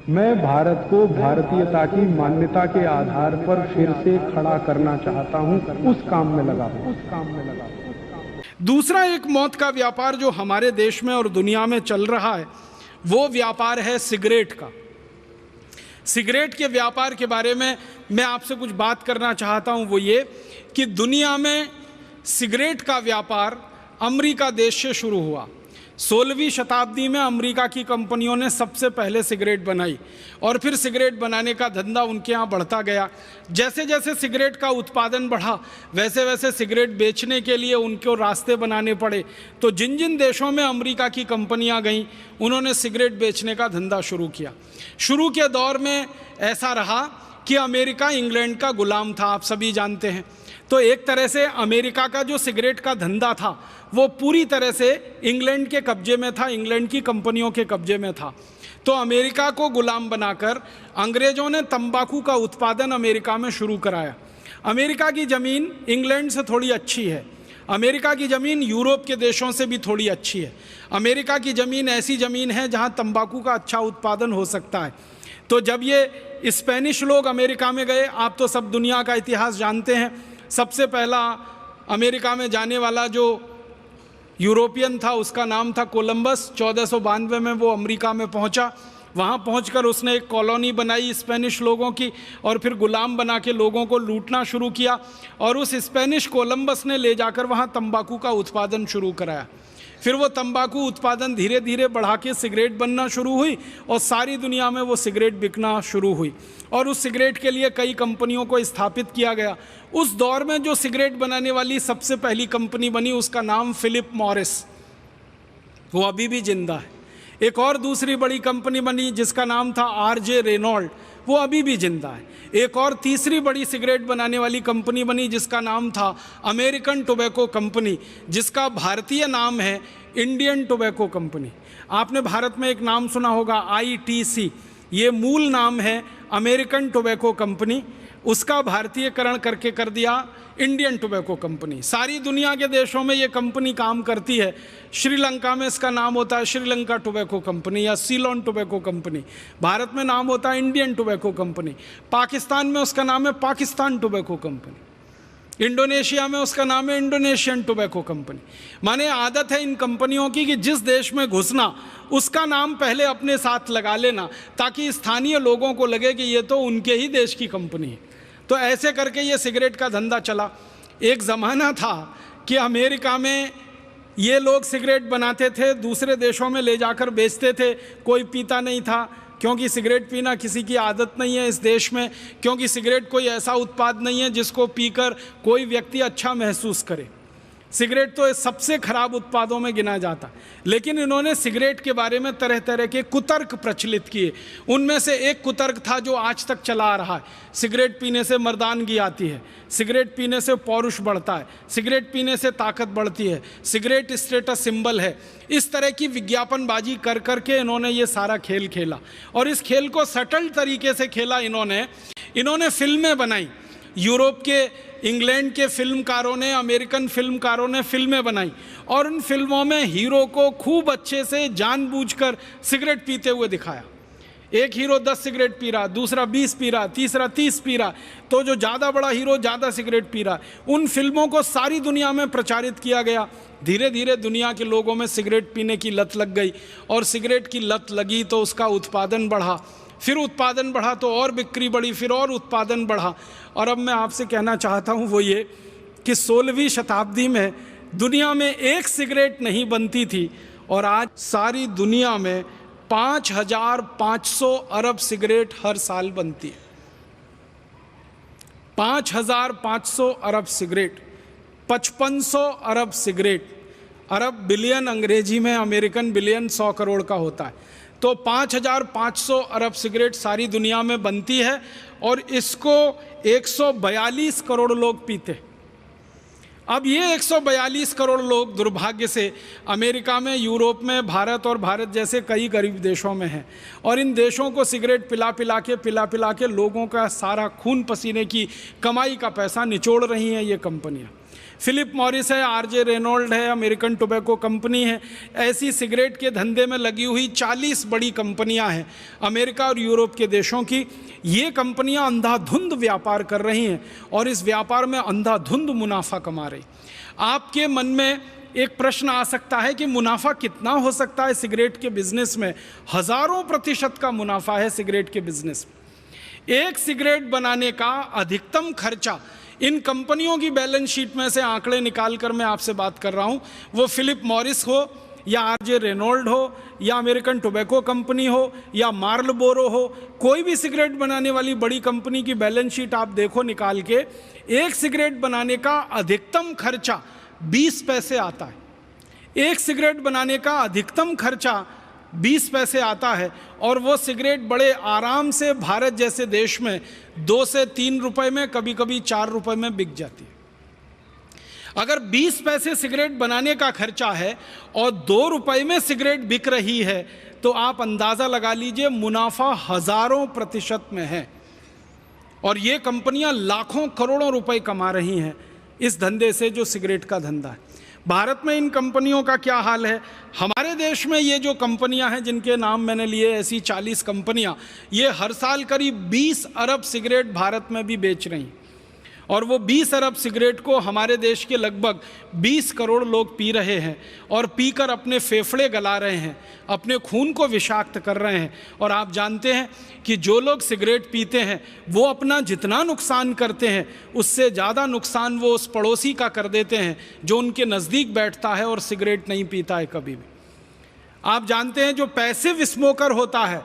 मैं भारत को भारतीयता की मान्यता के आधार पर फिर से खड़ा करना चाहता हूं, उस काम में लगा हूं। दूसरा एक मौत का व्यापार जो हमारे देश में और दुनिया में चल रहा है वो व्यापार है सिगरेट का। सिगरेट के व्यापार के बारे में मैं आपसे कुछ बात करना चाहता हूं, वो ये कि दुनिया में सिगरेट का व्यापार अमेरिका देश से शुरू हुआ। 16वीं शताब्दी में अमेरिका की कंपनियों ने सबसे पहले सिगरेट बनाई और फिर सिगरेट बनाने का धंधा उनके यहाँ बढ़ता गया। जैसे जैसे सिगरेट का उत्पादन बढ़ा वैसे वैसे सिगरेट बेचने के लिए उनको रास्ते बनाने पड़े। तो जिन जिन देशों में अमेरिका की कंपनियां गईं उन्होंने सिगरेट बेचने का धंधा शुरू किया। शुरू के दौर में ऐसा रहा कि अमेरिका इंग्लैंड का गुलाम था, आप सभी जानते हैं। तो एक तरह से अमेरिका का जो सिगरेट का धंधा था वो पूरी तरह से इंग्लैंड के कब्जे में था, इंग्लैंड की कंपनियों के कब्जे में था। तो अमेरिका को गुलाम बनाकर अंग्रेज़ों ने तंबाकू का उत्पादन अमेरिका में शुरू कराया। अमेरिका की ज़मीन इंग्लैंड से थोड़ी अच्छी है, अमेरिका की ज़मीन यूरोप के देशों से भी थोड़ी अच्छी है। अमेरिका की ज़मीन ऐसी ज़मीन है जहाँ तंबाकू का अच्छा उत्पादन हो सकता है। तो जब ये स्पेनिश लोग अमेरिका में गए, आप तो सब दुनिया का इतिहास जानते हैं, सबसे पहला अमेरिका में जाने वाला जो यूरोपियन था उसका नाम था कोलंबस। 1492 में वो अमेरिका में पहुंचा। वहाँ पहुंचकर उसने एक कॉलोनी बनाई स्पेनिश लोगों की और फिर गुलाम बना के लोगों को लूटना शुरू किया। और उस स्पेनिश कोलंबस ने ले जाकर वहाँ तंबाकू का उत्पादन शुरू कराया। फिर वो तंबाकू उत्पादन धीरे धीरे बढ़ा के सिगरेट बनना शुरू हुई और सारी दुनिया में वो सिगरेट बिकना शुरू हुई और उस सिगरेट के लिए कई कंपनियों को स्थापित किया गया। उस दौर में जो सिगरेट बनाने वाली सबसे पहली कंपनी बनी उसका नाम फिलिप मॉरिस, वो अभी भी जिंदा है। एक और दूसरी बड़ी कंपनी बनी जिसका नाम था आरजे रेनॉल्ड, वो अभी भी जिंदा है। एक और तीसरी बड़ी सिगरेट बनाने वाली कंपनी बनी जिसका नाम था अमेरिकन टोबैको कंपनी, जिसका भारतीय नाम है इंडियन टोबैको कंपनी। आपने भारत में एक नाम सुना होगा ITC, ये मूल नाम है अमेरिकन टोबैको कंपनी, उसका भारतीयकरण करके कर दिया इंडियन टोबैको कंपनी। सारी दुनिया के देशों में ये कंपनी काम करती है। श्रीलंका में इसका नाम होता है श्रीलंका टोबैको कंपनी या सीलोन टोबैको कंपनी। भारत में नाम होता है इंडियन टोबैको कंपनी। पाकिस्तान में उसका नाम है पाकिस्तान टोबैको कंपनी। इंडोनेशिया में उसका नाम है इंडोनेशियन टोबैको कंपनी। माने आदत है इन कंपनियों की कि जिस देश में घुसना उसका नाम पहले अपने साथ लगा लेना ताकि स्थानीय लोगों को लगे कि ये तो उनके ही देश की कंपनी है। तो ऐसे करके ये सिगरेट का धंधा चला। एक ज़माना था कि अमेरिका में ये लोग सिगरेट बनाते थे, दूसरे देशों में ले जाकर बेचते थे, कोई पीता नहीं था क्योंकि सिगरेट पीना किसी की आदत नहीं है इस देश में, क्योंकि सिगरेट कोई ऐसा उत्पाद नहीं है जिसको पीकर कोई व्यक्ति अच्छा महसूस करे। सिगरेट तो सबसे खराब उत्पादों में गिना जाता। लेकिन इन्होंने सिगरेट के बारे में तरह तरह के कुतर्क प्रचलित किए। उनमें से एक कुतर्क था जो आज तक चला आ रहा है, सिगरेट पीने से मर्दानगी आती है, सिगरेट पीने से पौरुष बढ़ता है, सिगरेट पीने से ताकत बढ़ती है, सिगरेट स्टेटस सिंबल है। इस तरह की विज्ञापनबाजी कर करके इन्होंने ये सारा खेल खेला और इस खेल को सटल तरीके से खेला। इन्होंने फिल्में बनाई। यूरोप के, इंग्लैंड के फिल्मकारों ने, अमेरिकन फिल्मकारों ने फिल्में बनाई और उन फिल्मों में हीरो को खूब अच्छे से जानबूझकर सिगरेट पीते हुए दिखाया। एक हीरो 10 सिगरेट पी रहा, दूसरा 20 पी रहा, तीसरा 30 पी रहा, तो जो ज़्यादा बड़ा हीरो ज़्यादा सिगरेट पी रहा। उन फिल्मों को सारी दुनिया में प्रचारित किया गया। धीरे धीरे दुनिया के लोगों में सिगरेट पीने की लत लग गई और सिगरेट की लत लगी तो उसका उत्पादन बढ़ा, फिर उत्पादन बढ़ा तो और बिक्री बढ़ी, फिर और उत्पादन बढ़ा। और अब मैं आपसे कहना चाहता हूँ वो ये कि 16वीं शताब्दी में दुनिया में एक सिगरेट नहीं बनती थी और आज सारी दुनिया में 5,500 अरब सिगरेट हर साल बनती है। 5,500 अरब सिगरेट, 5500 अरब सिगरेट। अरब बिलियन अंग्रेजी में, अमेरिकन बिलियन 100 करोड़ का होता है। तो 5,500 अरब सिगरेट सारी दुनिया में बनती है और इसको 142 करोड़ लोग पीते। अब ये 142 करोड़ लोग दुर्भाग्य से अमेरिका में, यूरोप में, भारत और भारत जैसे कई गरीब देशों में हैं और इन देशों को सिगरेट पिला पिला के लोगों का सारा खून पसीने की कमाई का पैसा निचोड़ रही हैं ये कंपनियां। फिलिप मॉरिस है, आरजे रेनॉल्ड है, अमेरिकन टोबैको कंपनी है। ऐसी सिगरेट के धंधे में लगी हुई 40 बड़ी कंपनियां हैं अमेरिका और यूरोप के देशों की। ये कंपनियां अंधाधुंध व्यापार कर रही हैं और इस व्यापार में अंधाधुंध मुनाफा कमा रही। आपके मन में एक प्रश्न आ सकता है कि मुनाफा कितना हो सकता है सिगरेट के बिजनेस में? हजारों प्रतिशत का मुनाफा है सिगरेट के बिजनेस में। एक सिगरेट बनाने का अधिकतम खर्चा, इन कंपनियों की बैलेंस शीट में से आंकड़े निकाल कर मैं आपसे बात कर रहा हूं, वो फिलिप मॉरिस हो या आरजे रेनॉल्ड हो या अमेरिकन टोबैको कंपनी हो या मार्लबोरो हो, कोई भी सिगरेट बनाने वाली बड़ी कंपनी की बैलेंस शीट आप देखो निकाल के, एक सिगरेट बनाने का अधिकतम खर्चा 20 पैसे आता है। एक सिगरेट बनाने का अधिकतम खर्चा 20 पैसे आता है और वो सिगरेट बड़े आराम से भारत जैसे देश में 2 से 3 रुपए में, कभी कभी 4 रुपए में बिक जाती है। अगर 20 पैसे सिगरेट बनाने का खर्चा है और 2 रुपए में सिगरेट बिक रही है तो आप अंदाज़ा लगा लीजिए मुनाफा हजारों प्रतिशत में है। और ये कंपनियां लाखों करोड़ों रुपए कमा रही हैं इस धंधे से, जो सिगरेट का धंधा है। भारत में इन कंपनियों का क्या हाल है? हमारे देश में ये जो कंपनियां हैं जिनके नाम मैंने लिए, ऐसी 40 कंपनियां, ये हर साल करीब 20 अरब सिगरेट भारत में भी बेच रही हैं और वो 20 अरब सिगरेट को हमारे देश के लगभग 20 करोड़ लोग पी रहे हैं और पीकर अपने फेफड़े गला रहे हैं, अपने खून को विषाक्त कर रहे हैं। और आप जानते हैं कि जो लोग सिगरेट पीते हैं वो अपना जितना नुकसान करते हैं उससे ज़्यादा नुकसान वो उस पड़ोसी का कर देते हैं जो उनके नज़दीक बैठता है और सिगरेट नहीं पीता है कभी भी। आप जानते हैं जो पैसिव स्मोकर होता है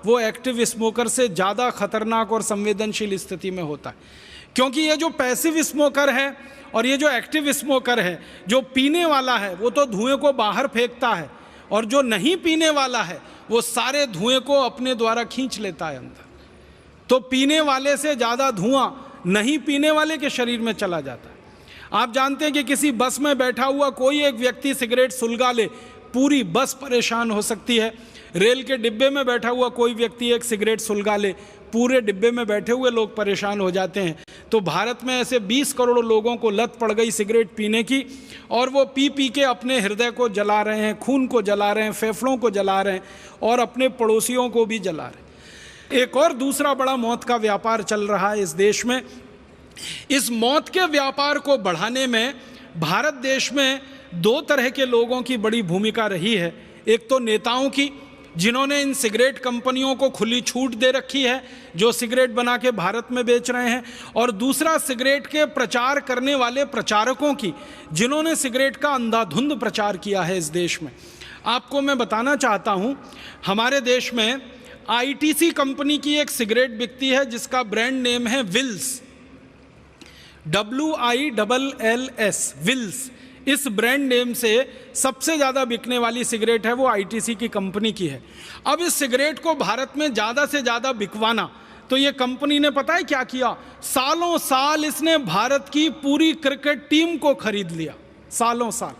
वो एक्टिव स्मोकर से ज़्यादा खतरनाक और संवेदनशील स्थिति में होता है, क्योंकि ये जो पैसिव स्मोकर है और ये जो एक्टिव स्मोकर है, जो पीने वाला है वो तो धुएं को बाहर फेंकता है और जो नहीं पीने वाला है वो सारे धुएं को अपने द्वारा खींच लेता है अंदर। तो पीने वाले से ज़्यादा धुआं नहीं पीने वाले के शरीर में चला जाता है। आप जानते हैं कि किसी बस में बैठा हुआ कोई एक व्यक्ति सिगरेट सुलगा ले, पूरी बस परेशान हो सकती है। रेल के डिब्बे में बैठा हुआ कोई व्यक्ति एक सिगरेट सुलगा ले, पूरे डिब्बे में बैठे हुए लोग परेशान हो जाते हैं। तो भारत में ऐसे 20 करोड़ लोगों को लत पड़ गई सिगरेट पीने की और वो पी पी के अपने हृदय को जला रहे हैं, खून को जला रहे हैं, फेफड़ों को जला रहे हैं और अपने पड़ोसियों को भी जला रहे हैं। एक और दूसरा बड़ा मौत का व्यापार चल रहा है इस देश में। इस मौत के व्यापार को बढ़ाने में भारत देश में 2 तरह के लोगों की बड़ी भूमिका रही है। एक तो नेताओं की, जिन्होंने इन सिगरेट कंपनियों को खुली छूट दे रखी है जो सिगरेट बना के भारत में बेच रहे हैं, और दूसरा सिगरेट के प्रचार करने वाले प्रचारकों की, जिन्होंने सिगरेट का अंधाधुंध प्रचार किया है इस देश में। आपको मैं बताना चाहता हूं, हमारे देश में आईटीसी कंपनी की एक सिगरेट बिकती है जिसका ब्रांड नेम है विल्स, WILLS, विल्स। इस ब्रांड नेम से सबसे ज़्यादा बिकने वाली सिगरेट है वो आईटीसी की कंपनी की है। अब इस सिगरेट को भारत में ज़्यादा से ज़्यादा बिकवाना, तो ये कंपनी ने पता है क्या किया? सालों साल इसने भारत की पूरी क्रिकेट टीम को खरीद लिया, सालों साल।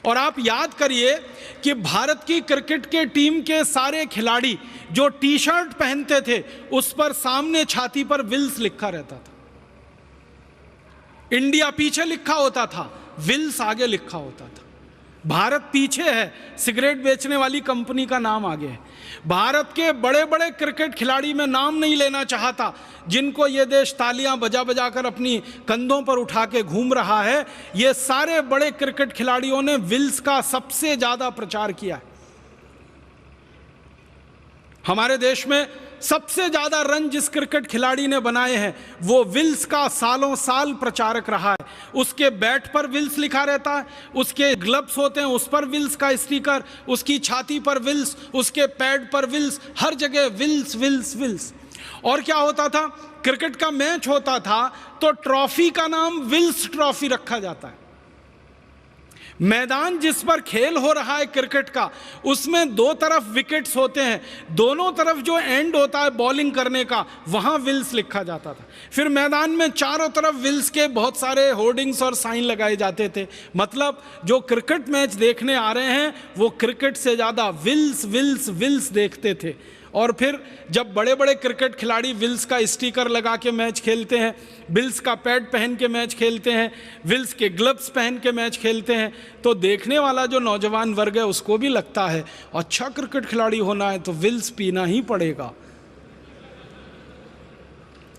और आप याद करिए कि भारत की क्रिकेट के टीम के सारे खिलाड़ी जो टी शर्ट पहनते थे उस पर सामने छाती पर विल्स लिखा रहता था। इंडिया पीछे लिखा होता था, विल्स आगे लिखा होता था। भारत पीछे है, सिगरेट बेचने वाली कंपनी का नाम आगे है। भारत के बड़े बड़े क्रिकेट खिलाड़ी मैं नाम नहीं लेना चाहता जिनको ये देश तालियां बजा बजा कर अपनी कंधों पर उठा के घूम रहा है, ये सारे बड़े क्रिकेट खिलाड़ियों ने विल्स का सबसे ज्यादा प्रचार किया है। हमारे देश में सबसे ज्यादा रन जिस क्रिकेट खिलाड़ी ने बनाए हैं वो विल्स का सालों साल प्रचारक रहा है। उसके बैट पर विल्स लिखा रहता है, उसके ग्लव्स होते हैं उस पर विल्स का स्टिकर, उसकी छाती पर विल्स, उसके पैड पर विल्स, हर जगह विल्स विल्स विल्स। और क्या होता था, क्रिकेट का मैच होता था तो ट्रॉफी का नाम विल्स ट्रॉफी रखा जाता है। मैदान जिस पर खेल हो रहा है क्रिकेट का, उसमें 2 तरफ विकेट्स होते हैं, दोनों तरफ जो एंड होता है बॉलिंग करने का वहां विल्स लिखा जाता था। फिर मैदान में चारों तरफ विल्स के बहुत सारे होर्डिंग्स और साइन लगाए जाते थे। मतलब जो क्रिकेट मैच देखने आ रहे हैं वो क्रिकेट से ज्यादा विल्स विल्स विल्स देखते थे। और फिर जब बड़े बड़े क्रिकेट खिलाड़ी विल्स का स्टिकर लगा के मैच खेलते हैं, विल्स का पैड पहन के मैच खेलते हैं, विल्स के ग्लव्स पहन के मैच खेलते हैं, तो देखने वाला जो नौजवान वर्ग है उसको भी लगता है अच्छा क्रिकेट खिलाड़ी होना है तो विल्स पीना ही पड़ेगा।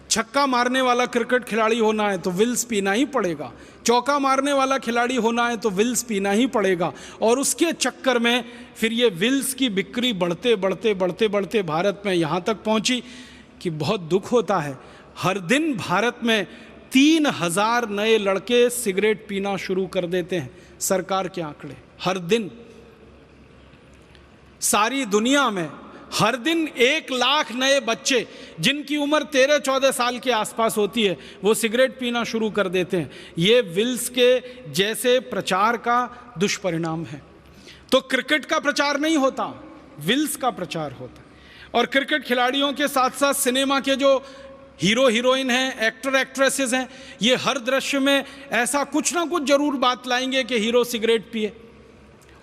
छक्का मारने वाला क्रिकेट खिलाड़ी होना है तो विल्स पीना ही पड़ेगा, चौका मारने वाला खिलाड़ी होना है तो विल्स पीना ही पड़ेगा। और उसके चक्कर में फिर ये विल्स की बिक्री बढ़ते बढ़ते बढ़ते बढ़ते भारत में यहाँ तक पहुँची कि बहुत दुख होता है, हर दिन भारत में 3000 नए लड़के सिगरेट पीना शुरू कर देते हैं, सरकार के आंकड़े। हर दिन सारी दुनिया में हर दिन 1 लाख नए बच्चे जिनकी उम्र 13-14 साल के आसपास होती है वो सिगरेट पीना शुरू कर देते हैं। ये विल्स के जैसे प्रचार का दुष्परिणाम है। तो क्रिकेट का प्रचार नहीं होता, विल्स का प्रचार होता है। और क्रिकेट खिलाड़ियों के साथ साथ सिनेमा के जो हीरो हीरोइन हैं, एक्टर एक्ट्रेसेस हैं, ये हर दृश्य में ऐसा कुछ ना कुछ जरूर बात लाएंगे कि हीरो सिगरेट पिए।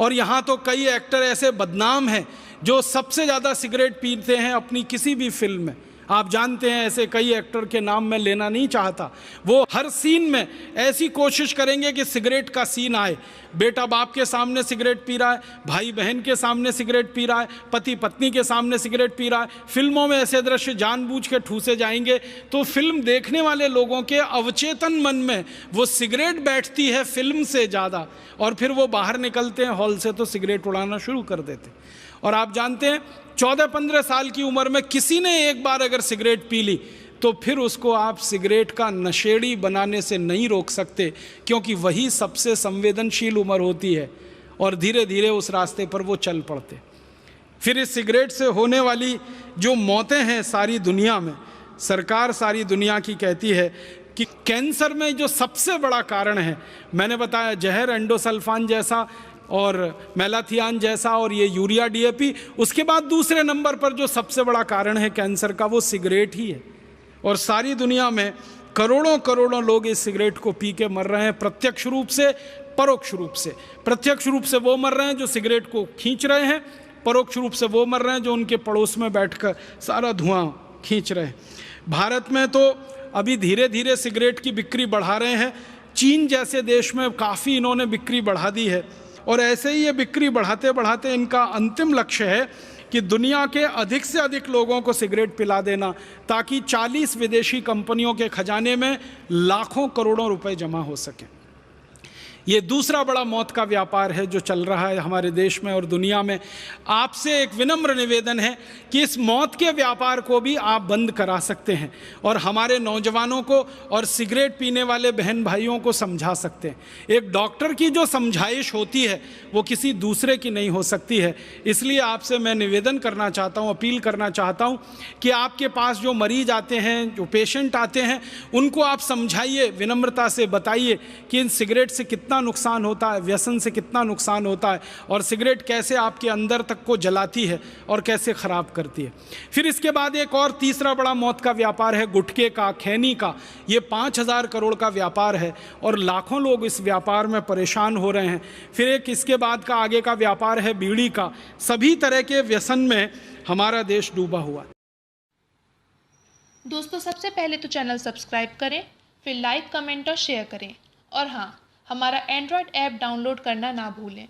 और यहाँ तो कई एक्टर ऐसे बदनाम हैं जो सबसे ज़्यादा सिगरेट पीते हैं अपनी किसी भी फिल्म में। आप जानते हैं ऐसे कई एक्टर के नाम मैं लेना नहीं चाहता। वो हर सीन में ऐसी कोशिश करेंगे कि सिगरेट का सीन आए। बेटा बाप के सामने सिगरेट पी रहा है, भाई बहन के सामने सिगरेट पी रहा है, पति पत्नी के सामने सिगरेट पी रहा है। फिल्मों में ऐसे दृश्य जानबूझ के ठूसे जाएंगे तो फिल्म देखने वाले लोगों के अवचेतन मन में वो सिगरेट बैठती है फिल्म से ज़्यादा, और फिर वो बाहर निकलते हैं हॉल से तो सिगरेट उड़ाना शुरू कर देते हैं। और आप जानते हैं 14-15 साल की उम्र में किसी ने एक बार अगर सिगरेट पी ली तो फिर उसको आप सिगरेट का नशेड़ी बनाने से नहीं रोक सकते, क्योंकि वही सबसे संवेदनशील उम्र होती है और धीरे धीरे उस रास्ते पर वो चल पड़ते। फिर इस सिगरेट से होने वाली जो मौतें हैं सारी दुनिया में, सरकार सारी दुनिया की कहती है कि कैंसर में जो सबसे बड़ा कारण है, मैंने बताया जहर, एंडोसल्फान जैसा और मेलाथियान जैसा और ये यूरिया डीएपी, उसके बाद दूसरे नंबर पर जो सबसे बड़ा कारण है कैंसर का वो सिगरेट ही है। और सारी दुनिया में करोड़ों करोड़ों लोग इस सिगरेट को पी के मर रहे हैं, प्रत्यक्ष रूप से, परोक्ष रूप से। प्रत्यक्ष रूप से वो मर रहे हैं जो सिगरेट को खींच रहे हैं, परोक्ष रूप से वो मर रहे हैं जो उनके पड़ोस में बैठकर सारा धुआं खींच रहे हैं। भारत में तो अभी धीरे धीरे सिगरेट की बिक्री बढ़ा रहे हैं। चीन जैसे देश में काफ़ी इन्होंने बिक्री बढ़ा दी है और ऐसे ही ये बिक्री बढ़ाते बढ़ाते इनका अंतिम लक्ष्य है कि दुनिया के अधिक से अधिक लोगों को सिगरेट पिला देना, ताकि 40 विदेशी कंपनियों के खजाने में लाखों करोड़ों रुपए जमा हो सके। ये दूसरा बड़ा मौत का व्यापार है जो चल रहा है हमारे देश में और दुनिया में। आपसे एक विनम्र निवेदन है कि इस मौत के व्यापार को भी आप बंद करा सकते हैं और हमारे नौजवानों को और सिगरेट पीने वाले बहन भाइयों को समझा सकते हैं। एक डॉक्टर की जो समझाइश होती है वो किसी दूसरे की नहीं हो सकती है। इसलिए आपसे मैं निवेदन करना चाहता हूँ, अपील करना चाहता हूँ कि आपके पास जो मरीज आते हैं, जो पेशेंट आते हैं, उनको आप समझाइए, विनम्रता से बताइए कि इन सिगरेट से कितना नुकसान होता है, व्यसन से कितना नुकसान होता है और सिगरेट कैसे आपके अंदर तक को जलाती है और कैसे ख़राब करती है। फिर इसके बाद एक और तीसरा बड़ा मौत का व्यापार है गुटखे का, खैनी का। ये 5000 करोड़ का व्यापार है और लाखों लोग इस व्यापार में परेशान हो रहे हैं। फिर एक इसके बाद का आगे का व्यापार है बीड़ी का। सभी तरह के व्यसन में हमारा देश डूबा हुआ। दोस्तों, सबसे पहले तो चैनल सब्सक्राइब करें, फिर लाइक, कमेंट और शेयर करें। और हाँ, हमारा एंड्रॉयड ऐप डाउनलोड करना ना भूलें।